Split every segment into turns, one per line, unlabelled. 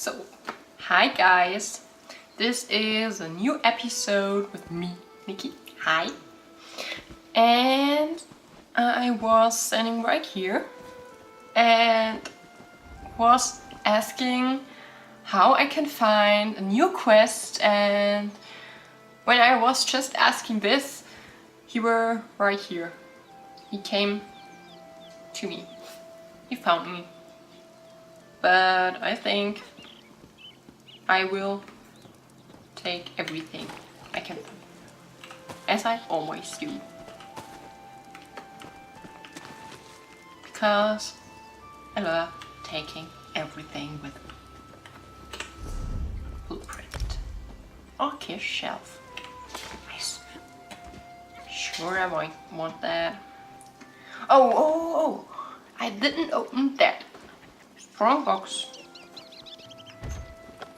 So, hi guys, this is a new episode with me, Nikki. Hi. And I was standing right here and was asking how I can find a new quest, and when I was just asking this, he were right here. He came to me. He found me. But I think I will take everything I can find, as I always do. Because I love taking everything with me. Blueprint. Okay, shelf. Nice. Sure, I might want that. Oh! I didn't open that. Strong box.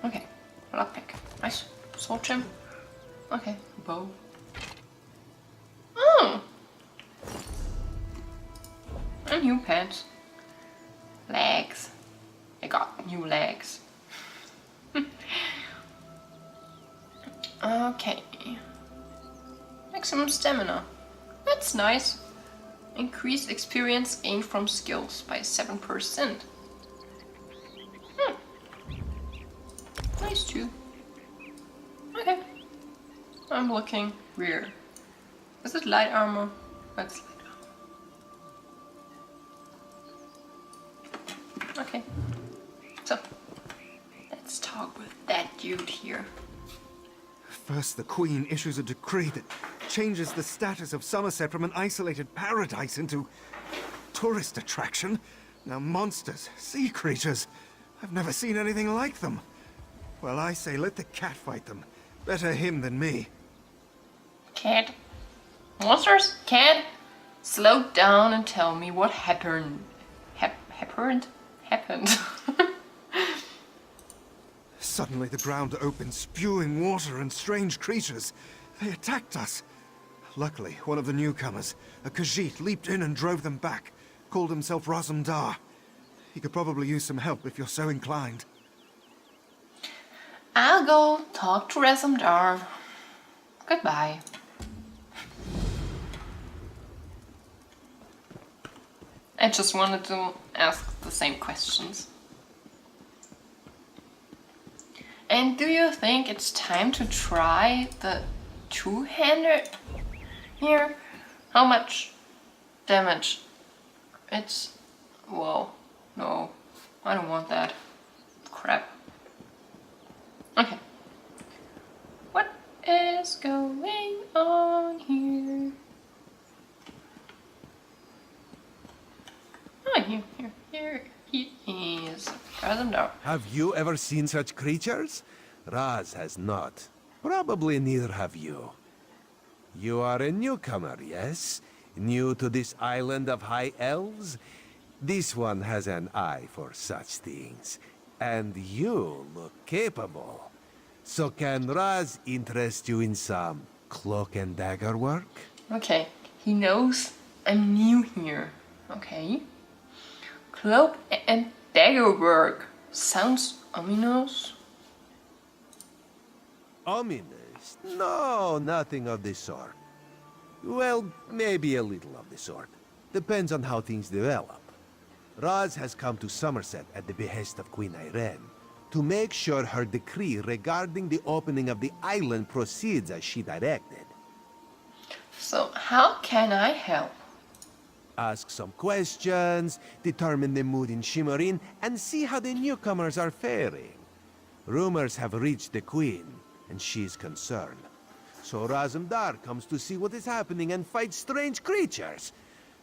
Okay, lockpick. Nice. Sword gem. Okay, bow. Oh! And new pants. Legs. I got new legs. Okay. Maximum stamina. That's nice. Increased experience gained from skills by 7%. Nice too. Okay. I'm looking rear. Is it light armor? That's light armor. Okay. So, let's talk with that dude here.
First, the Queen issues a decree that changes the status of Somerset from an isolated paradise into tourist attraction. Now monsters, sea creatures, I've never seen anything like them. Well, I say let the cat fight them. Better him than me.
Cat? Monsters? Cat? Slow down and tell me what happened. Happened?
Suddenly the ground opened, spewing water and strange creatures. They attacked us. Luckily, one of the newcomers, a Khajiit, leaped in and drove them back. Called himself Razumdar. He could probably use some help if you're so inclined.
I'll go talk to Razumdar. Goodbye. I just wanted to ask the same questions. And do you think it's time to try the two-hander here? How much damage? It's... whoa. No, I don't want that. Crap. Okay. What is going on here? Oh, here he is. Razumdar.
Have you ever seen such creatures? Raz has not. Probably neither have you. You are a newcomer, yes? New to this island of high elves? This one has an eye for such things. And you look capable. So can Raz interest you in some cloak and dagger work?
Okay, he knows I'm new here. Okay. Cloak and dagger work. Sounds ominous.
Ominous? No, nothing of the sort. Well, maybe a little of the sort. Depends on how things develop. Raz has come to Somerset at the behest of Queen Irene to make sure her decree regarding the opening of the island proceeds as she directed.
So how can I help?
Ask some questions, determine the mood in Shimmerin, and see how the newcomers are faring. Rumors have reached the Queen, and she's concerned. So Razumdar comes to see what is happening and fight strange creatures.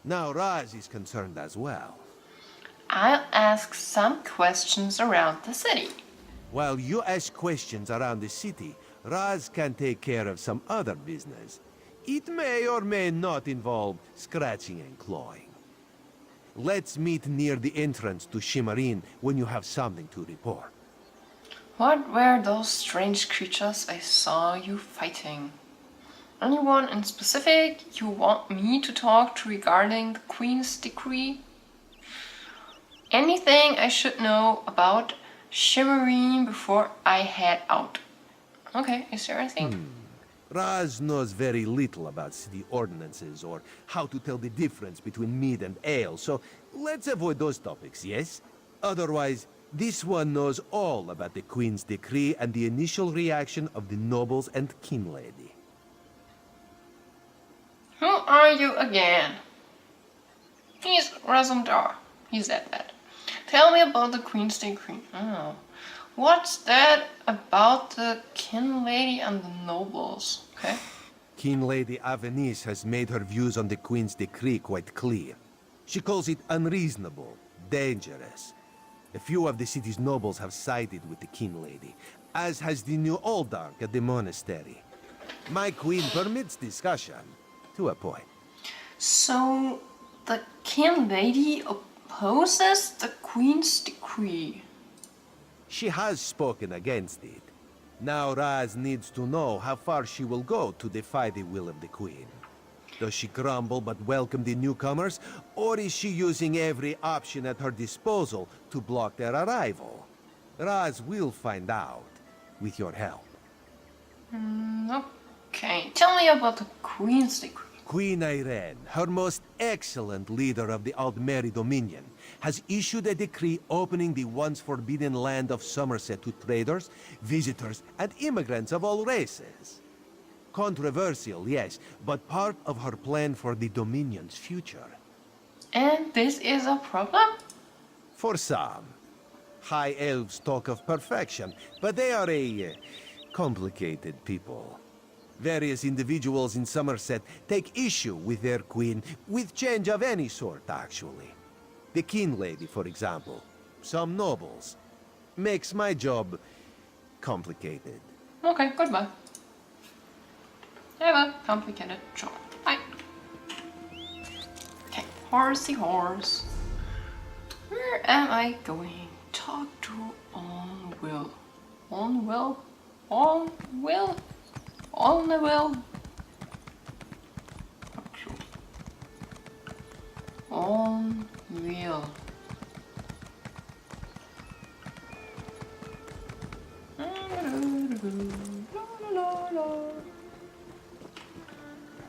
Now Raz is concerned as well.
I'll ask some questions around the city.
While you ask questions around the city, Raz can take care of some other business. It may or may not involve scratching and clawing. Let's meet near the entrance to Shimmerin when you have something to report.
What were those strange creatures I saw you fighting? Anyone in specific you want me to talk to regarding the Queen's decree? Anything I should know about shimmering before I head out. Okay, is there anything?
Raz knows very little about city ordinances or how to tell the difference between mead and ale, so let's avoid those topics, yes? Otherwise, this one knows all about the Queen's decree and the initial reaction of the nobles and kin lady.
Who are you again? He's Razumdar. He said that. Tell me about the Queen's decree. Oh. What's that about the kin lady and the nobles? Okay.
Kin Lady Avenice has made her views on the Queen's decree quite clear. She calls it unreasonable, dangerous. A few of the city's nobles have sided with the Kin Lady, as has the new Oldark at the monastery. My queen permits discussion, to a point.
So, the kin lady opposes the Queen's decree.
She has spoken against it. Now Raz needs to know how far she will go to defy the will of the Queen. Does she grumble but welcome the newcomers, or is she using every option at her disposal to block their arrival? Raz will find out, with your help.
Okay, tell me about the Queen's decree.
Queen Irene, her most excellent leader of the Aldmeri Dominion, has issued a decree opening the once forbidden land of Somerset to traders, visitors, and immigrants of all races. Controversial, yes, but part of her plan for the Dominion's future.
And this is a problem?
For some. High elves talk of perfection, but they are a complicated people. Various individuals in Somerset take issue with their queen, with change of any sort, actually. The kin lady, for example. Some nobles. Makes my job complicated.
Okay, goodbye. Have a complicated job. Bye. Okay, horsey horse. Where am I going? Talk to Onwill. Onwill? Onwill? Onwill? Onwill.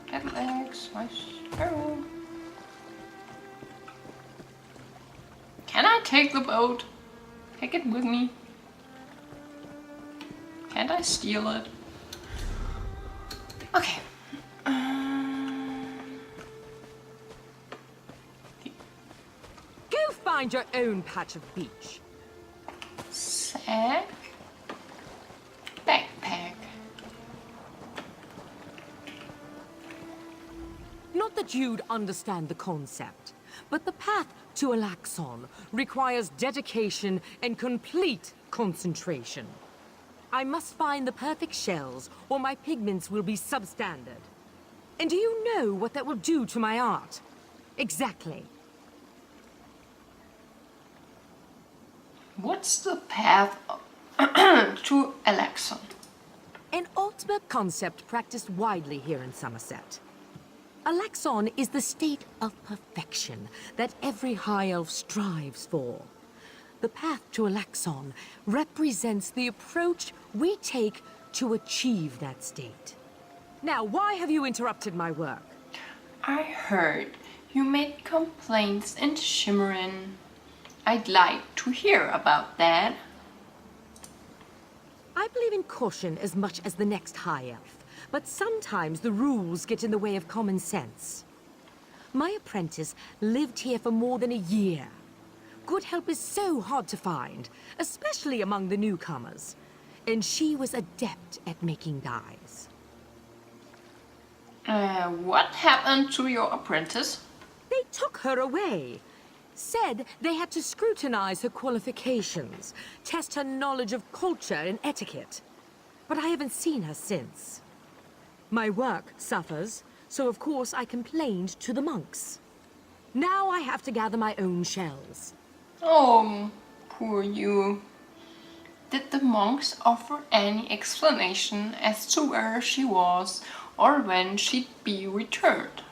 Cadillacs, my sparrow. Can I take the boat? Take it with me. Can't I steal it? Okay.
Go find your own patch of beach.
Sack. Backpack.
Not that you'd understand the concept, but the path to Alaxon requires dedication and complete concentration. I must find the perfect shells, or my pigments will be substandard. And do you know what that will do to my art? Exactly.
What's the path to Alaxon?
An ultimate concept practiced widely here in Somerset. Alaxon is the state of perfection that every high elf strives for. The path to Alaxon represents the approach we take to achieve that state. Now, why have you interrupted my work?
I heard you made complaints in Shimmerin. I'd like to hear about that.
I believe in caution as much as the next high elf, but sometimes the rules get in the way of common sense. My apprentice lived here for more than a year. Good help is so hard to find, especially among the newcomers. And she was adept at making dyes.
What happened to your apprentice?
They took her away. Said they had to scrutinize her qualifications, test her knowledge of culture and etiquette. But I haven't seen her since. My work suffers, so of course I complained to the monks. Now I have to gather my own shells.
Oh, poor you. Did the monks offer any explanation as to where she was or when she'd be returned?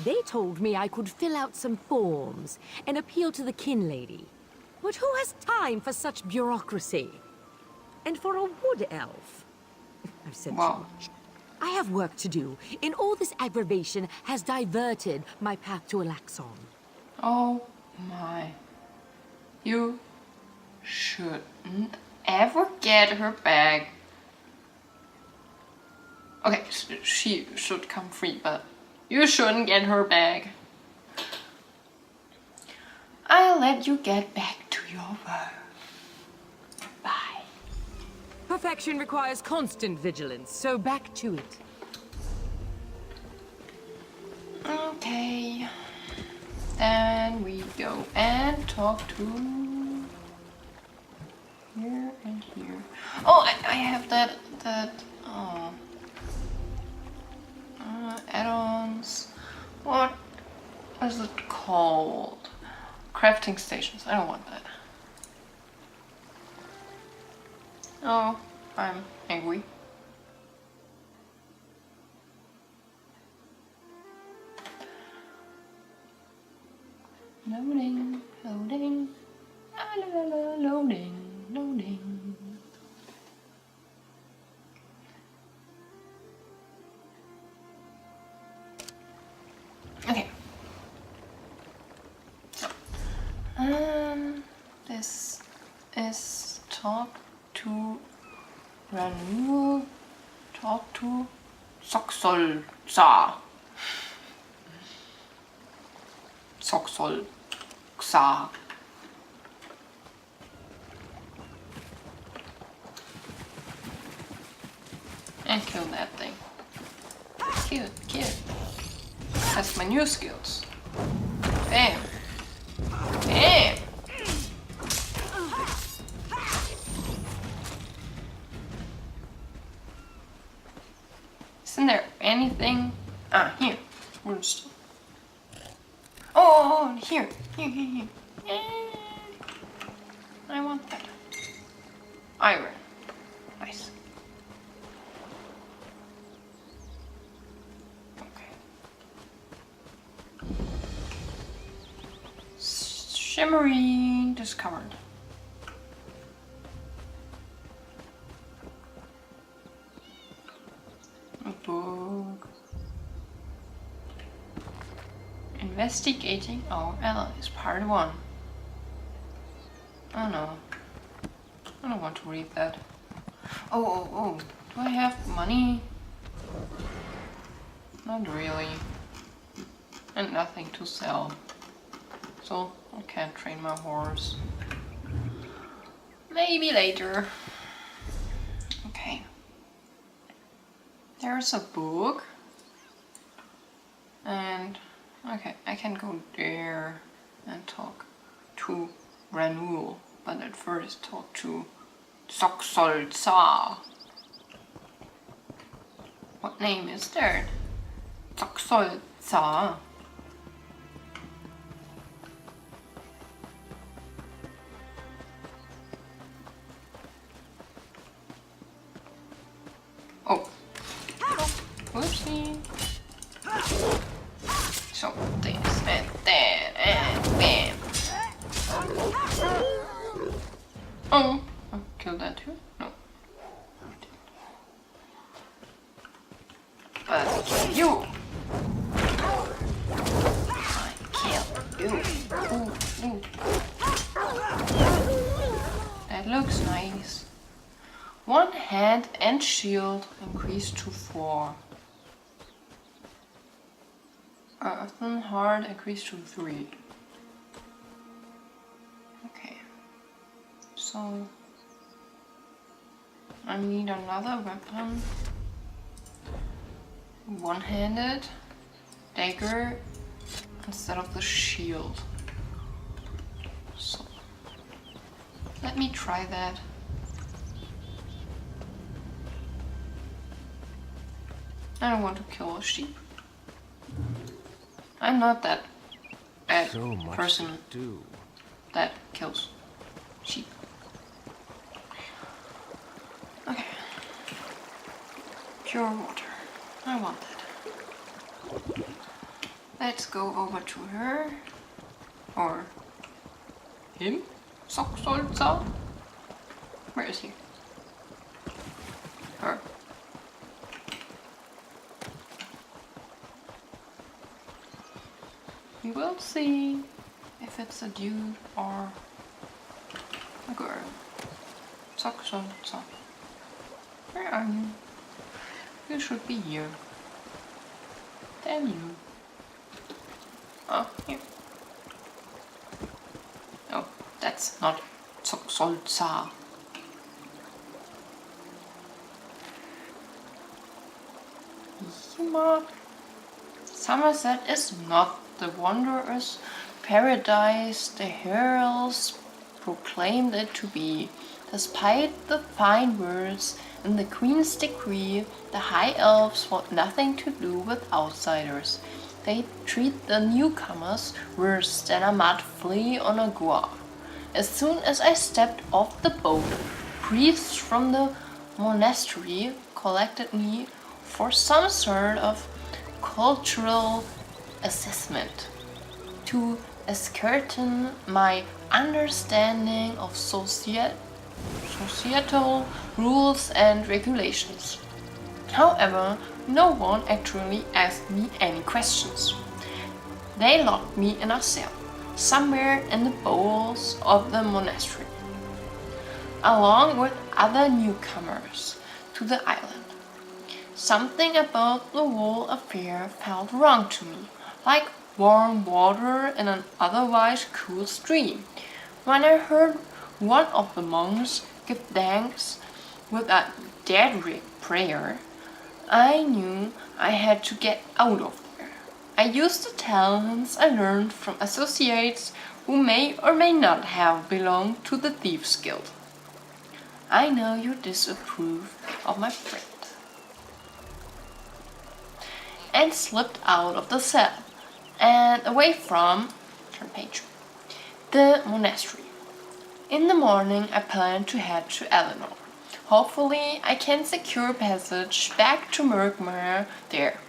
They told me I could fill out some forms and appeal to the kin lady. But who has time for such bureaucracy? And for a wood elf? I've said too
Wow.
much. I have work to do, and all this aggravation has diverted my path to Alaxon.
Oh my. You shouldn't ever get her back. Okay, she should come free, but you shouldn't get her back. I'll let you get back to your work. Bye.
Perfection requires constant vigilance, so back to it.
Okay. Then we go and talk to here and here. Oh, I have that oh add-ons. What is it called? Crafting stations. I don't want that. Oh, I'm angry. Loading, loading, la la la, loading, loading. Okay. So, this is talk to Ranul, talk to Soxolza. Soxolza. And kill that thing. Kill it, kill it. That's my new skills. Bam. Bam. Isn't there anything? Ah, here. Runestone. Oh, here. Here. I want that. Iron. Nice. Okay. Shimmery discovered. A book. Investigating our allies, part 1. Oh no. I don't want to read that. Oh. Do I have money? Not really. And nothing to sell. So I can't train my horse. Maybe later. Okay. There's a book. And okay, I can go there and talk to Ranul, but at first talk to Soxolza. What name is there? Soxolza. Oh. Whoopsie. So this and that and bam. Oh, I killed that too? No. But I kill you. I kill you. Ooh. That looks nice. One hand and shield increased to 4. Earthen heart increased to 3. Okay. So I need another weapon. One-handed dagger instead of the shield. So let me try that. I don't want to kill a sheep. I'm not that bad
So much
person
to do.
that kills sheep. Okay. Pure water. I want that. Let's go over to her. Or him? Soxolza? Where is he? Her. We will see if it's a dude or a girl. Soxolza. Where are you? You should be here. Then you. Oh, here. Oh, that's not Soxolza. Yima. Somerset is not the wondrous paradise the heralds proclaimed it to be. Despite the fine words in the Queen's decree, the High Elves want nothing to do with outsiders. They treat the newcomers worse than a mud flea on a goa. As soon as I stepped off the boat, priests from the monastery collected me for some sort of cultural assessment to ascertain my understanding of societal rules and regulations. However, no one actually asked me any questions. They locked me in a cell, somewhere in the bowels of the monastery, along with other newcomers to the island. Something about the whole affair felt wrong to me, like warm water in an otherwise cool stream. When I heard one of the monks give thanks with a dead prayer, I knew I had to get out of there. I used the talents I learned from associates who may or may not have belonged to the Thieves' Guild. I know you disapprove of my friend. And slipped out of the cell and away from, turn page, the monastery. In the morning I plan to head to Eleanor. Hopefully I can secure passage back to Murkmire there.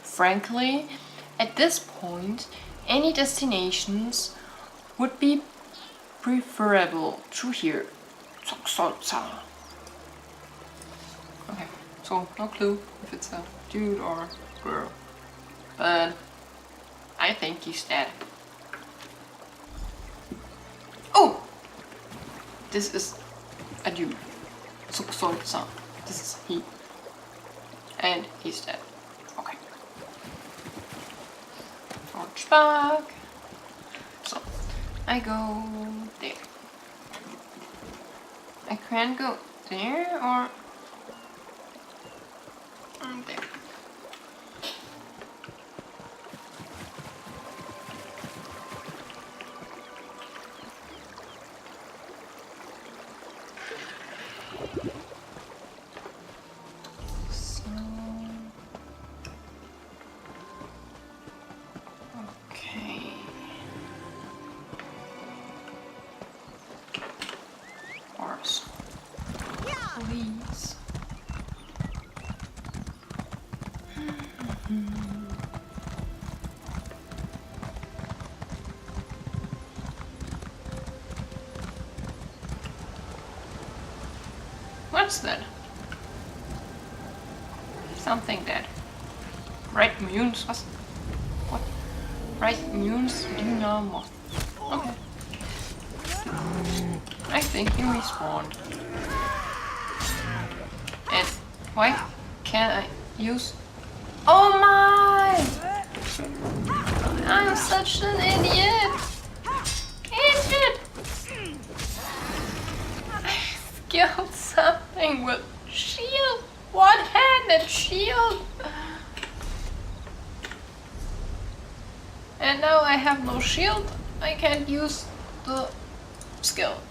Frankly, at this point, any destinations would be preferable to here. Soxolza. Okay, so no clue if it's a dude or girl, but I think he's dead. Oh! This is a dude. Soxolza. This is he. And he's dead. Okay. Torch back. So, I go there. I can go there or there. Okay. Horse. Please. What's that? Something dead. Right munes? What? Right munes? Dynamo. Okay. I think he respawned. And why can't I use... Oh my! I'm such an idiot! Idiot! I skilled something with shield. One-handed shield. And now I have no shield. I can't use the skill.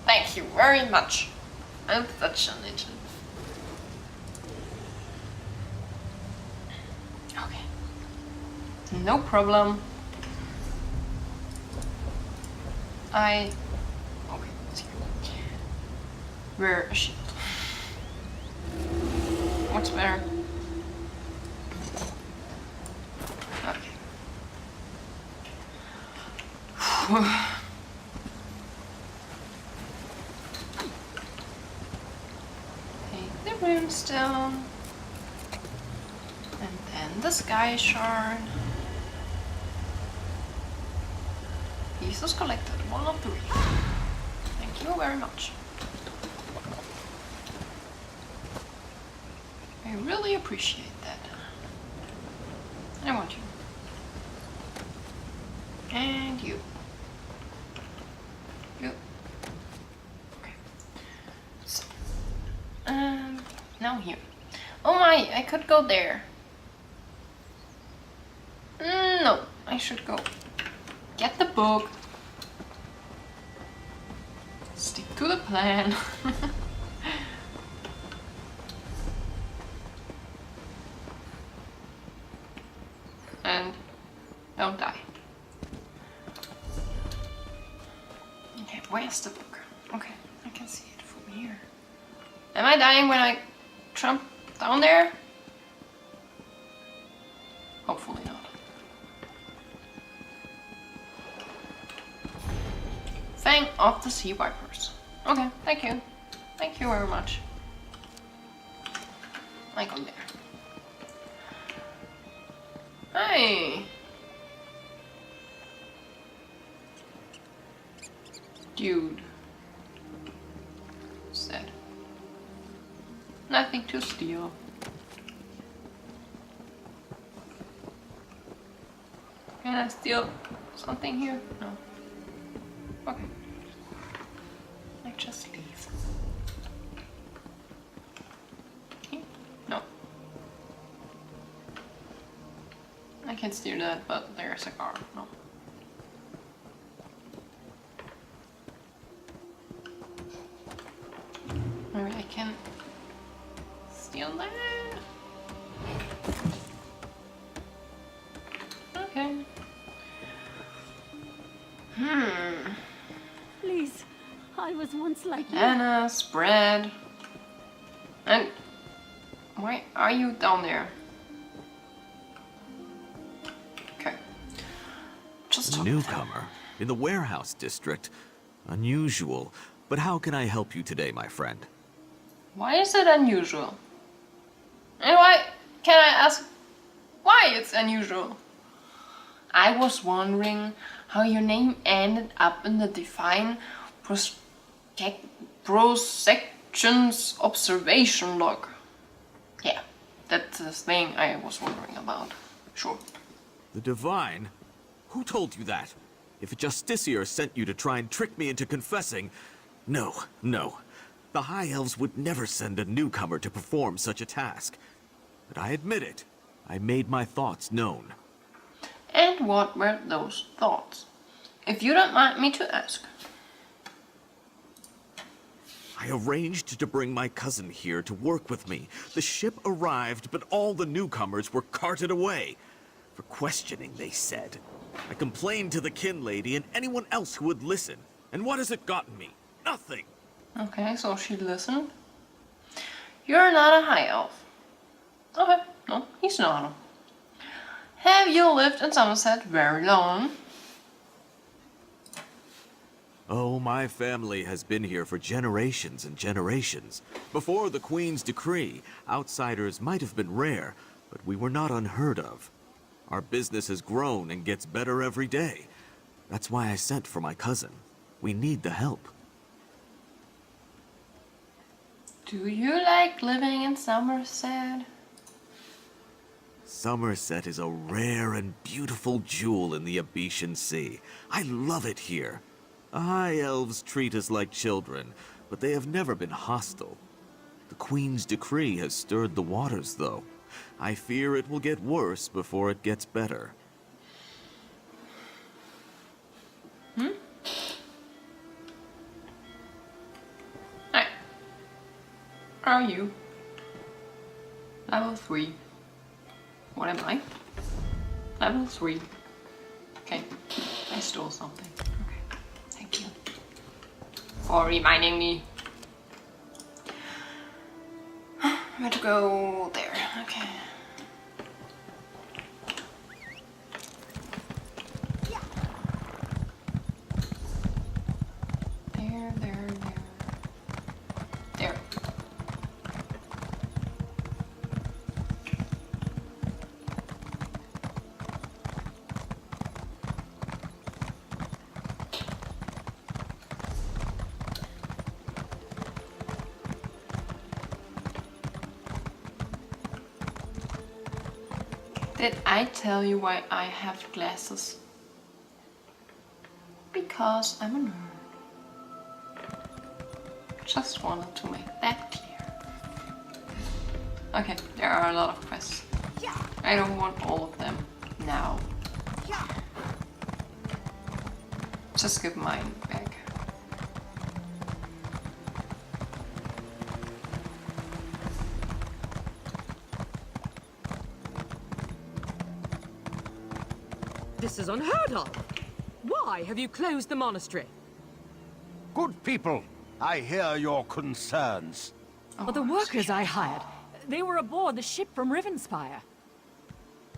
Thank you very much. I'm such an idiot. Okay. No problem. Okay, let's see. Wear a shield. What's better? Okay. Brimstone. And then the Sky Shard. Pieces collected, 1 of 3. Thank you very much. I really appreciate that. I want you. And you. You. Okay. So, now here. Oh my, I could go there. No, I should go get the book. Stick to the plan. And don't die. Okay, where's the book? Okay, I can see it from here. Am I dying when I jump down there? Hopefully not. Fang of the Sea Vipers. Okay, thank you. Thank you very much. I go there. Hey! Dude. Said. Nothing to steal. Can I steal something here? No. Okay. I just leave. Okay. No. I can steal that, but there's a car. No. Maybe I can steal that. Okay.
Please, I was once like you.
Bananas, bread. And why are you down there? Okay. Just
A
talk
newcomer in the warehouse district. Unusual. But how can I help you today, my friend?
Why is it unusual? And why can I ask why it's unusual? I was wondering how your name ended up in the Divine Prosection's observation log. Yeah, that's the thing I was wondering about. Sure.
The Divine? Who told you that? If a Justiciar sent you to try and trick me into confessing... No. The High Elves would never send a newcomer to perform such a task. But I admit it. I made my thoughts known.
And what were those thoughts? If you don't mind me to ask.
I arranged to bring my cousin here to work with me. The ship arrived, but all the newcomers were carted away. For questioning, they said. I complained to the kin lady and anyone else who would listen. And what has it gotten me? Nothing.
Okay, so she listened. You're not a high elf. Okay, no, he's not. Have you lived in Somerset very long?
Oh, my family has been here for generations and generations. Before the Queen's decree, outsiders might have been rare, but we were not unheard of. Our business has grown and gets better every day. That's why I sent for my cousin. We need the help.
Do you like living in Somerset?
Somerset is a rare and beautiful jewel in the Abetian Sea. I love it here. The High Elves treat us like children, but they have never been hostile. The Queen's decree has stirred the waters, though. I fear it will get worse before it gets better.
Hi. Are you? Level 3. What am I? Level 3. Okay. I stole something. Okay. Thank you. For reminding me. I'm going to go there. Okay. There. Did I tell you why I have glasses? Because I'm a nerd. Just wanted to make that clear. Okay, there are a lot of quests. I don't want all of them now. Just give mine back.
This is unheard of. Why have you closed the monastery?
Good people, I hear your concerns.
But the workers I hired, they were aboard the ship from Rivenspire.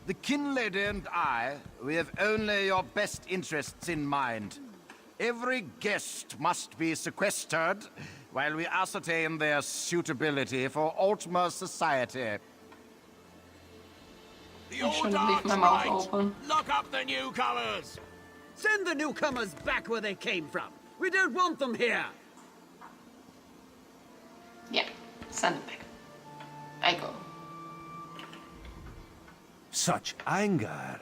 The kin lady and I, we have only your best interests in mind. Every guest must be sequestered while we ascertain their suitability for Ultima society.
I shouldn't leave my mouth open.
Lock up the newcomers!
Send the newcomers back where they came from. We don't want them here.
Yeah, send it back. I go.
Such anger.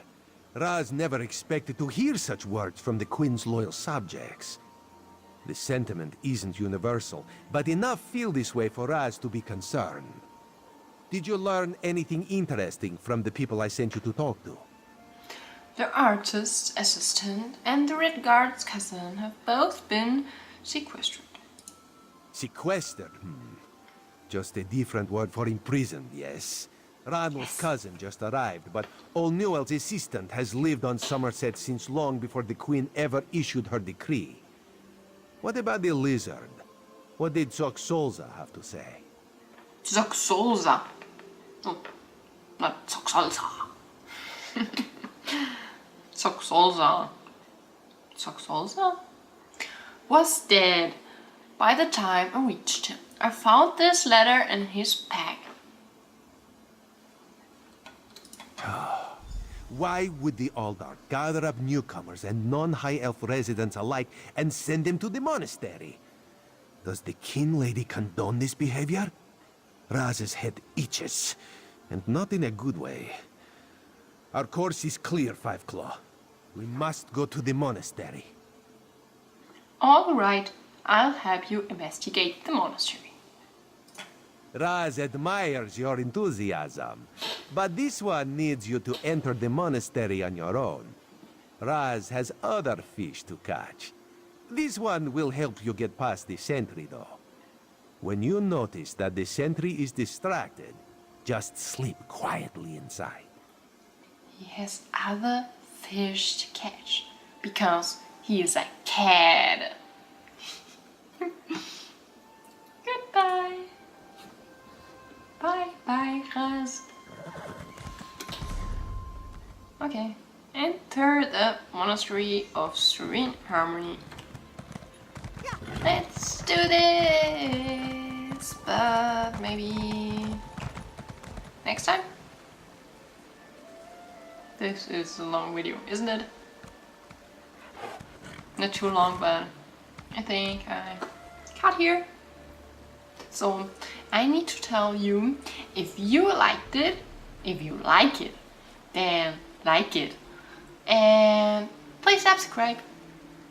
Raz never expected to hear such words from the Queen's loyal subjects. The sentiment isn't universal, but enough feel this way for Raz to be concerned. Did you learn anything interesting from the people I sent you to talk to?
The artist's assistant and the Red Guard's cousin have both been sequestered.
Sequestered? Just a different word for imprisoned, yes. Ranulph's cousin just arrived, but Old Newell's assistant has lived on Somerset since long before the Queen ever issued her decree. What about the lizard? What did Zoxolza have to say?
Zoxolza. Oh, not Zoxolza. Zoxolza. Zoxolza was dead by the time I reached him. I found this letter in his pack.
Why would the Aldar gather up newcomers and non-High Elf residents alike and send them to the monastery? Does the kin lady condone this behavior? Raz's head itches, and not in a good way. Our course is clear, Five Claw. We must go to the monastery.
All right, I'll help you investigate the monastery.
Raz admires your enthusiasm, but this one needs you to enter the monastery on your own. Raz has other fish to catch. This one will help you get past the sentry, though. When you notice that the sentry is distracted, just sleep quietly inside.
He has other fish to catch because he is a cat. Goodbye. Bye bye, Raz. Okay, enter the Monastery of Serene Harmony. Let's do this, but maybe next time. This is a long video, isn't it? Not too long, but I think I cut here. So I need to tell you, if you liked it, if you like it, then like it. And please subscribe.